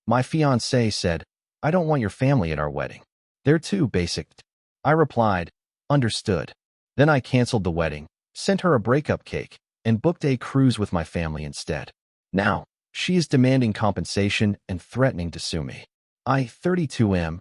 My fiancé said, "I don't want your family at our wedding. They're too basic." I replied, "Understood." Then I canceled the wedding, sent her a breakup cake, and booked a cruise with my family instead. Now, she is demanding compensation and threatening to sue me. I, 32M,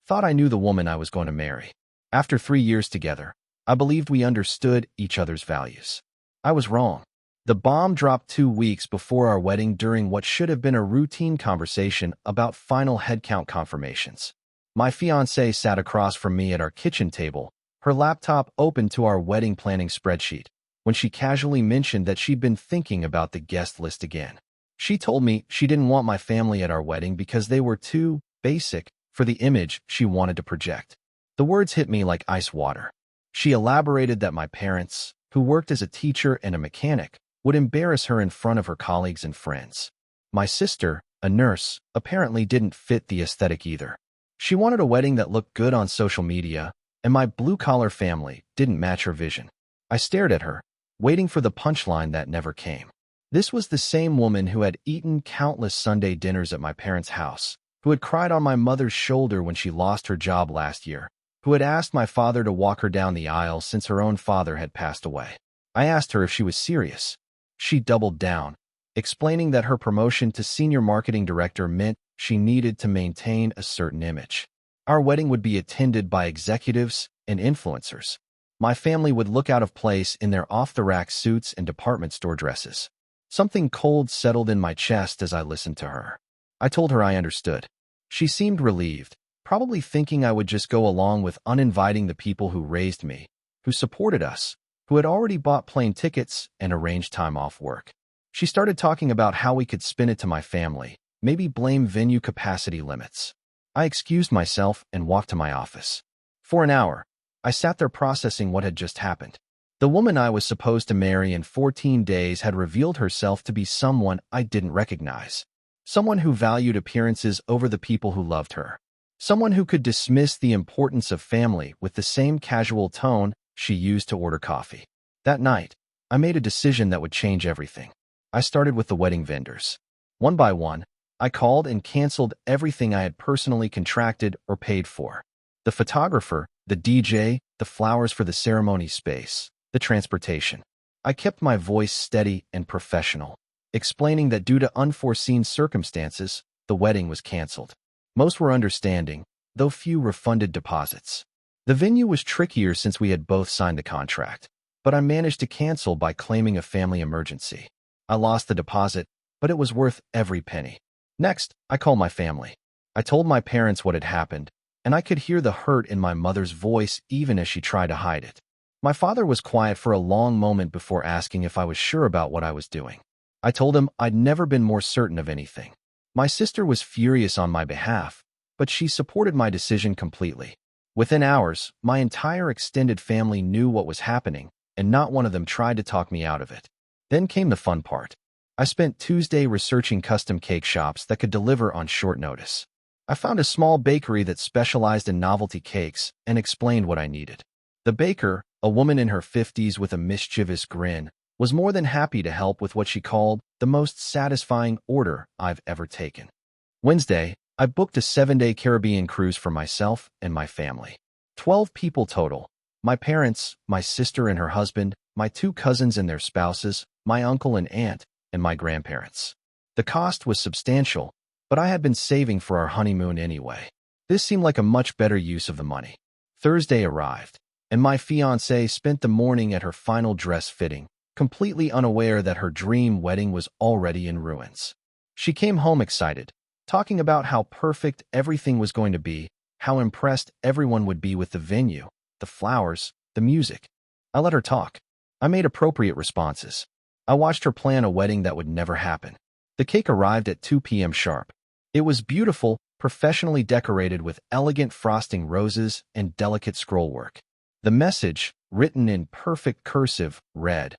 thought I knew the woman I was going to marry. After 3 years together, I believed we understood each other's values. I was wrong. The bomb dropped 2 weeks before our wedding during what should have been a routine conversation about final headcount confirmations. My fiancée sat across from me at our kitchen table, her laptop open to our wedding planning spreadsheet, when she casually mentioned that she'd been thinking about the guest list again. She told me she didn't want my family at our wedding because they were too basic for the image she wanted to project. The words hit me like ice water. She elaborated that my parents, who worked as a teacher and a mechanic, would embarrass her in front of her colleagues and friends. My sister, a nurse, apparently didn't fit the aesthetic either. She wanted a wedding that looked good on social media, and my blue-collar family didn't match her vision. I stared at her, waiting for the punchline that never came. This was the same woman who had eaten countless Sunday dinners at my parents' house, who had cried on my mother's shoulder when she lost her job last year, who had asked my father to walk her down the aisle since her own father had passed away. I asked her if she was serious. She doubled down, explaining that her promotion to senior marketing director meant she needed to maintain a certain image. Our wedding would be attended by executives and influencers. My family would look out of place in their off-the-rack suits and department store dresses. Something cold settled in my chest as I listened to her. I told her I understood. She seemed relieved, probably thinking I would just go along with uninviting the people who raised me, who supported us, who had already bought plane tickets and arranged time off work. She started talking about how we could spin it to my family, maybe blame venue capacity limits. I excused myself and walked to my office. For an hour, I sat there processing what had just happened. The woman I was supposed to marry in 14 days had revealed herself to be someone I didn't recognize. Someone who valued appearances over the people who loved her. Someone who could dismiss the importance of family with the same casual tone she used to order coffee. That night, I made a decision that would change everything. I started with the wedding vendors. One by one, I called and canceled everything I had personally contracted or paid for. The photographer, the DJ, the flowers for the ceremony space, the transportation. I kept my voice steady and professional, explaining that due to unforeseen circumstances, the wedding was canceled. Most were understanding, though few refunded deposits. The venue was trickier since we had both signed the contract, but I managed to cancel by claiming a family emergency. I lost the deposit, but it was worth every penny. Next, I called my family. I told my parents what had happened, and I could hear the hurt in my mother's voice even as she tried to hide it. My father was quiet for a long moment before asking if I was sure about what I was doing. I told him I'd never been more certain of anything. My sister was furious on my behalf, but she supported my decision completely. Within hours, my entire extended family knew what was happening, and not one of them tried to talk me out of it. Then came the fun part. I spent Tuesday researching custom cake shops that could deliver on short notice. I found a small bakery that specialized in novelty cakes and explained what I needed. The baker, a woman in her 50s with a mischievous grin, was more than happy to help with what she called the most satisfying order I've ever taken. Wednesday, I booked a 7-day Caribbean cruise for myself and my family. 12 people total. My parents, my sister and her husband, my 2 cousins and their spouses, my uncle and aunt, and my grandparents. The cost was substantial, but I had been saving for our honeymoon anyway. This seemed like a much better use of the money. Thursday arrived, and my fiancée spent the morning at her final dress fitting, completely unaware that her dream wedding was already in ruins. She came home excited, talking about how perfect everything was going to be, how impressed everyone would be with the venue, the flowers, the music. I let her talk. I made appropriate responses. I watched her plan a wedding that would never happen. The cake arrived at 2 p.m. sharp. It was beautiful, professionally decorated with elegant frosting roses and delicate scrollwork. The message, written in perfect cursive, read,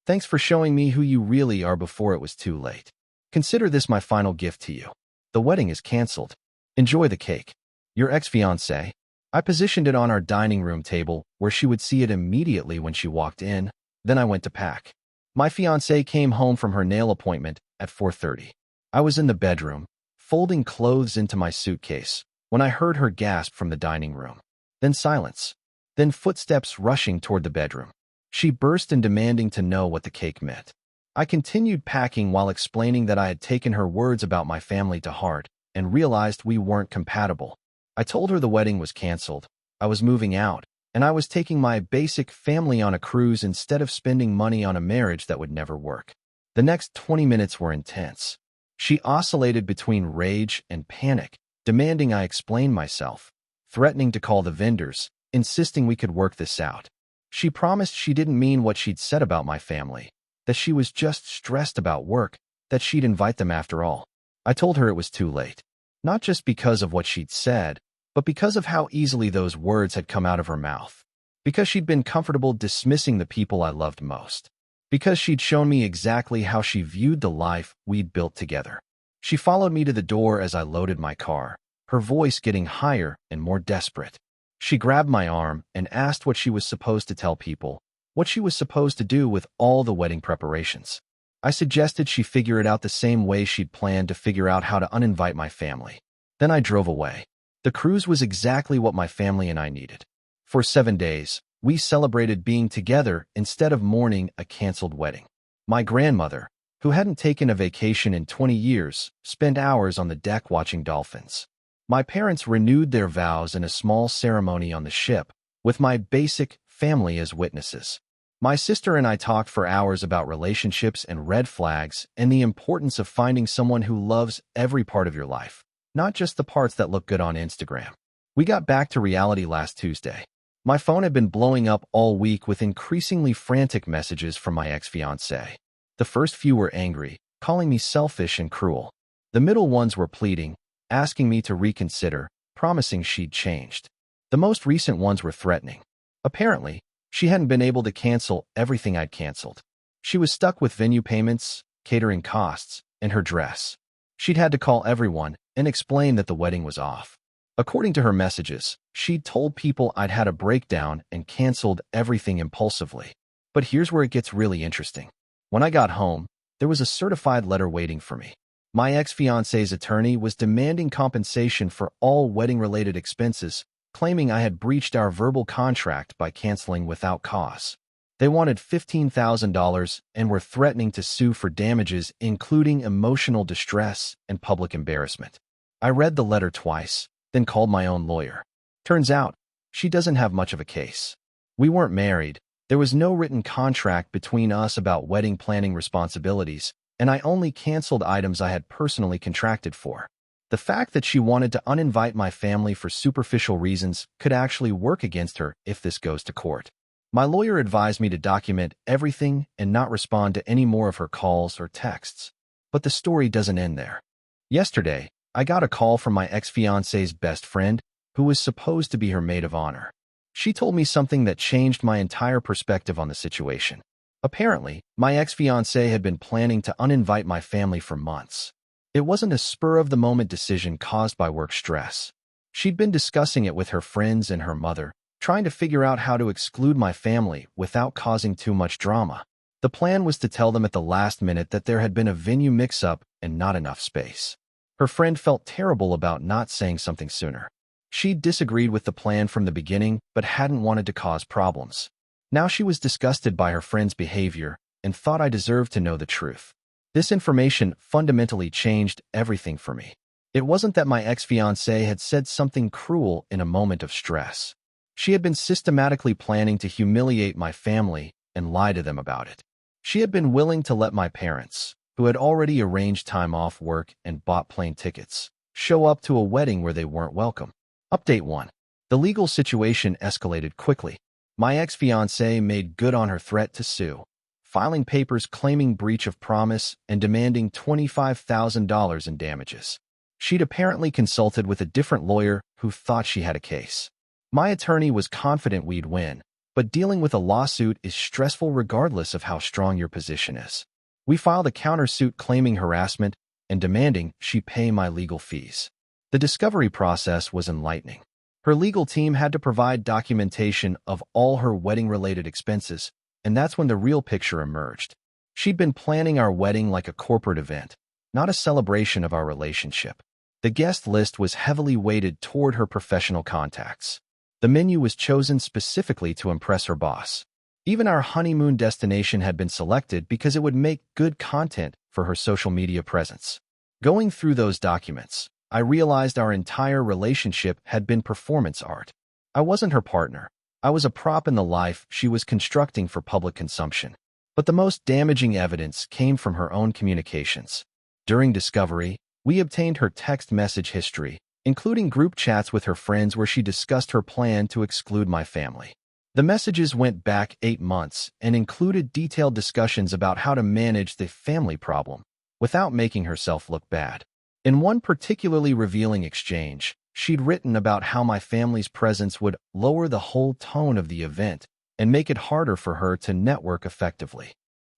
"Thanks for showing me who you really are before it was too late. Consider this my final gift to you. The wedding is canceled. Enjoy the cake. Your ex-fiancé." I positioned it on our dining room table where she would see it immediately when she walked in. Then I went to pack. My fiancée came home from her nail appointment at 4:30. I was in the bedroom, folding clothes into my suitcase, when I heard her gasp from the dining room. Then silence. Then footsteps rushing toward the bedroom. She burst in demanding to know what the cake meant. I continued packing while explaining that I had taken her words about my family to heart and realized we weren't compatible. I told her the wedding was canceled, I was moving out, and I was taking my basic family on a cruise instead of spending money on a marriage that would never work. The next 20 minutes were intense. She oscillated between rage and panic, demanding I explain myself, threatening to call the vendors, insisting we could work this out. She promised she didn't mean what she'd said about my family, that she was just stressed about work, that she'd invite them after all. I told her it was too late. Not just because of what she'd said, but because of how easily those words had come out of her mouth. Because she'd been comfortable dismissing the people I loved most. Because she'd shown me exactly how she viewed the life we'd built together. She followed me to the door as I loaded my car, her voice getting higher and more desperate. She grabbed my arm and asked what she was supposed to tell people, what she was supposed to do with all the wedding preparations. I suggested she figure it out the same way she'd planned to figure out how to uninvite my family. Then I drove away. The cruise was exactly what my family and I needed. For 7 days, we celebrated being together instead of mourning a canceled wedding. My grandmother, who hadn't taken a vacation in 20 years, spent hours on the deck watching dolphins. My parents renewed their vows in a small ceremony on the ship, with my basic family as witnesses. My sister and I talked for hours about relationships and red flags and the importance of finding someone who loves every part of your life, not just the parts that look good on Instagram. We got back to reality last Tuesday. My phone had been blowing up all week with increasingly frantic messages from my ex-fiancée. The first few were angry, calling me selfish and cruel. The middle ones were pleading, asking me to reconsider, promising she'd changed. The most recent ones were threatening. Apparently, she hadn't been able to cancel everything I'd canceled. She was stuck with venue payments, catering costs, and her dress. She'd had to call everyone and explain that the wedding was off. According to her messages, she'd told people I'd had a breakdown and canceled everything impulsively. But here's where it gets really interesting. When I got home, there was a certified letter waiting for me. My ex-fiancée's attorney was demanding compensation for all wedding-related expenses, claiming I had breached our verbal contract by canceling without cause. They wanted $15,000 and were threatening to sue for damages including emotional distress and public embarrassment. I read the letter twice, then called my own lawyer. Turns out, she doesn't have much of a case. We weren't married, there was no written contract between us about wedding planning responsibilities, and I only canceled items I had personally contracted for. The fact that she wanted to uninvite my family for superficial reasons could actually work against her if this goes to court. My lawyer advised me to document everything and not respond to any more of her calls or texts. But the story doesn't end there. Yesterday, I got a call from my ex-fiancée's best friend, who was supposed to be her maid of honor. She told me something that changed my entire perspective on the situation. Apparently, my ex-fiancée had been planning to uninvite my family for months. It wasn't a spur-of-the-moment decision caused by work stress. She'd been discussing it with her friends and her mother, trying to figure out how to exclude my family without causing too much drama. The plan was to tell them at the last minute that there had been a venue mix-up and not enough space. Her friend felt terrible about not saying something sooner. She'd disagreed with the plan from the beginning but hadn't wanted to cause problems. Now she was disgusted by her friend's behavior and thought I deserved to know the truth. This information fundamentally changed everything for me. It wasn't that my ex-fiancée had said something cruel in a moment of stress. She had been systematically planning to humiliate my family and lie to them about it. She had been willing to let my parents, who had already arranged time off work and bought plane tickets, show up to a wedding where they weren't welcome. Update 1. The legal situation escalated quickly. My ex-fiancée made good on her threat to sue, filing papers claiming breach of promise and demanding $25,000 in damages. She'd apparently consulted with a different lawyer who thought she had a case. My attorney was confident we'd win, but dealing with a lawsuit is stressful regardless of how strong your position is. We filed a countersuit claiming harassment and demanding she pay my legal fees. The discovery process was enlightening. Her legal team had to provide documentation of all her wedding-related expenses, and that's when the real picture emerged. She'd been planning our wedding like a corporate event, not a celebration of our relationship. The guest list was heavily weighted toward her professional contacts. The menu was chosen specifically to impress her boss. Even our honeymoon destination had been selected because it would make good content for her social media presence. Going through those documents, I realized our entire relationship had been performance art. I wasn't her partner. I was a prop in the life she was constructing for public consumption. But the most damaging evidence came from her own communications. During discovery, we obtained her text message history, including group chats with her friends where she discussed her plan to exclude my family. The messages went back 8 months and included detailed discussions about how to manage the family problem without making herself look bad. In one particularly revealing exchange, she'd written about how my family's presence would lower the whole tone of the event and make it harder for her to network effectively.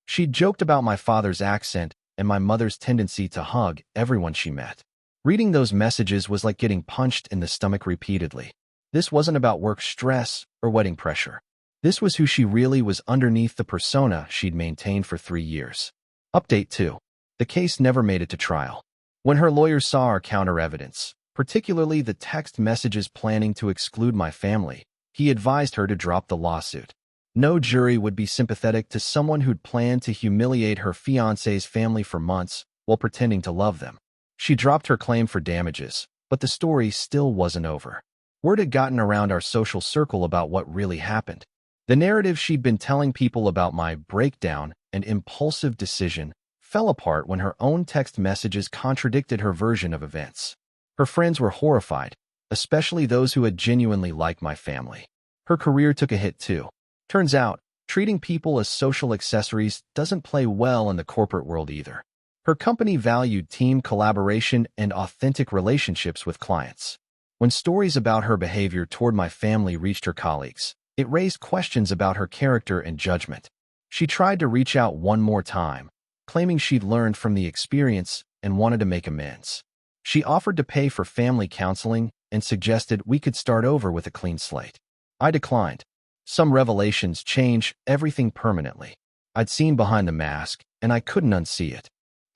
She'd joked about my father's accent and my mother's tendency to hug everyone she met. Reading those messages was like getting punched in the stomach repeatedly. This wasn't about work stress or wedding pressure. This was who she really was underneath the persona she'd maintained for 3 years. Update 2. The case never made it to trial. When her lawyers saw our counter-evidence, particularly the text messages planning to exclude my family, he advised her to drop the lawsuit. No jury would be sympathetic to someone who'd planned to humiliate her fiancé's family for months while pretending to love them. She dropped her claim for damages, but the story still wasn't over. Word had gotten around our social circle about what really happened. The narrative she'd been telling people about my breakdown and impulsive decision fell apart when her own text messages contradicted her version of events. Her friends were horrified, especially those who had genuinely liked my family. Her career took a hit too. Turns out, treating people as social accessories doesn't play well in the corporate world either. Her company valued team collaboration and authentic relationships with clients. When stories about her behavior toward my family reached her colleagues, it raised questions about her character and judgment. She tried to reach out one more time, claiming she'd learned from the experience and wanted to make amends. She offered to pay for family counseling and suggested we could start over with a clean slate. I declined. Some revelations change everything permanently. I'd seen behind the mask, and I couldn't unsee it.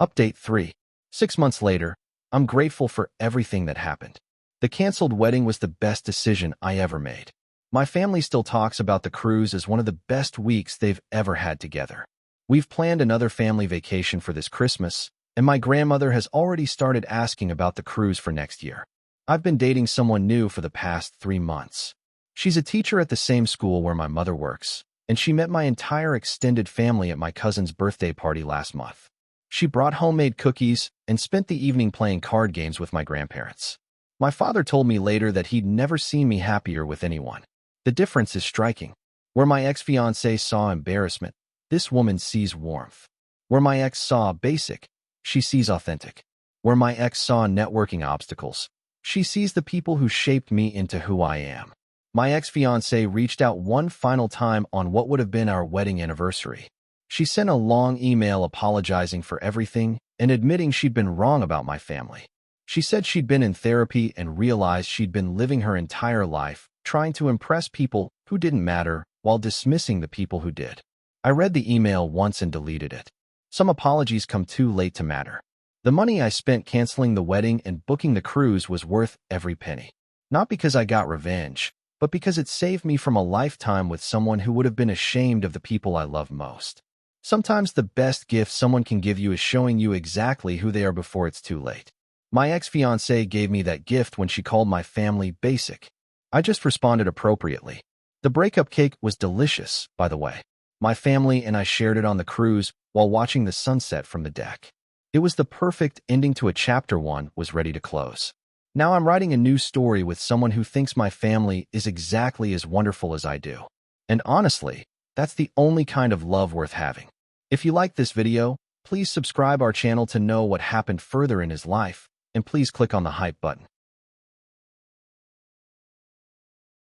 Update 3. 6 months later, I'm grateful for everything that happened. The canceled wedding was the best decision I ever made. My family still talks about the cruise as one of the best weeks they've ever had together. We've planned another family vacation for this Christmas, and my grandmother has already started asking about the cruise for next year. I've been dating someone new for the past 3 months. She's a teacher at the same school where my mother works, and she met my entire extended family at my cousin's birthday party last month. She brought homemade cookies and spent the evening playing card games with my grandparents. My father told me later that he'd never seen me happier with anyone. The difference is striking. Where my ex-fiancée saw embarrassment, this woman sees warmth. Where my ex saw basic, she sees authentic. Where my ex saw networking obstacles, she sees the people who shaped me into who I am. My ex-fiancée reached out one final time on what would have been our wedding anniversary. She sent a long email apologizing for everything and admitting she'd been wrong about my family. She said she'd been in therapy and realized she'd been living her entire life trying to impress people who didn't matter while dismissing the people who did. I read the email once and deleted it. Some apologies come too late to matter. The money I spent canceling the wedding and booking the cruise was worth every penny. Not because I got revenge, but because it saved me from a lifetime with someone who would have been ashamed of the people I love most. Sometimes the best gift someone can give you is showing you exactly who they are before it's too late. My ex-fiancée gave me that gift when she called my family basic. I just responded appropriately. The breakup cake was delicious, by the way. My family and I shared it on the cruise while watching the sunset from the deck. It was the perfect ending to a chapter one was ready to close. Now I'm writing a new story with someone who thinks my family is exactly as wonderful as I do. And honestly, that's the only kind of love worth having. If you like this video, please subscribe our channel to know what happened further in his life, and please click on the hype button.